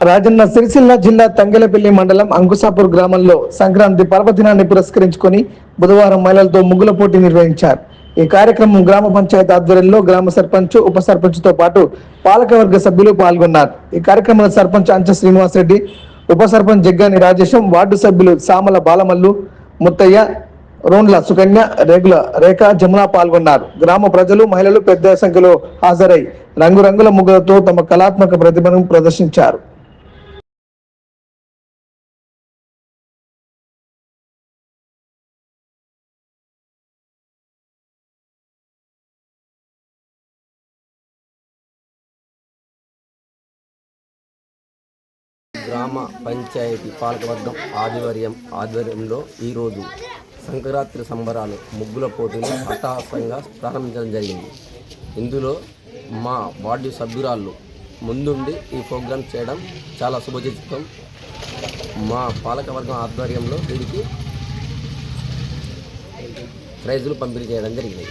రాజన్న సిరిసిల్ల జిల్లా తంగెలపల్లి మండలం అంకుసాపూర్ గ్రామంలో సంక్రాంతి పర్వదినాన్ని పురస్కరించుకొని బుధవారం మహిళలతో ముగ్గుల పోటీ నిర్వహించారు. ఈ కార్యక్రమం గ్రామ పంచాయతీ ఆధ్వర్యంలో గ్రామ సర్పంచ్, ఉప సర్పంచ్తో పాటు పాలకవర్గ సభ్యులు పాల్గొన్నారు. ఈ కార్యక్రమంలో సర్పంచ్ అంచ శ్రీనివాసరెడ్డి, ఉప సర్పంచ్ జగ్గాని రాజేశం, వార్డు సభ్యులు సామల బాలమల్లు, ముత్తయ్య, రోండ్ల సుకన్య, రేగుల రేఖ, జమున పాల్గొన్నారు. గ్రామ ప్రజలు, మహిళలు పెద్ద సంఖ్యలో హాజరై రంగురంగుల ముగ్గులతో తమ కళాత్మక ప్రతిభను ప్రదర్శించారు. గ్రామ పంచాయతీ పాలకవర్గం ఆధ్వర్యంలో ఈరోజు సంక్రాంతి సంబరాలు ముగ్గుల పోటీలు అట్టహాసంగా ప్రారంభించడం జరిగింది. ఇందులో మా వార్డు సభ్యురాళ్ళు ముందుండి ఈ ప్రోగ్రాం చేయడం చాలా శుభచిత్తం. మా పాలకవర్గం ఆధ్వర్యంలో వీరికి ప్రైజులు పంపిణీ చేయడం జరిగింది.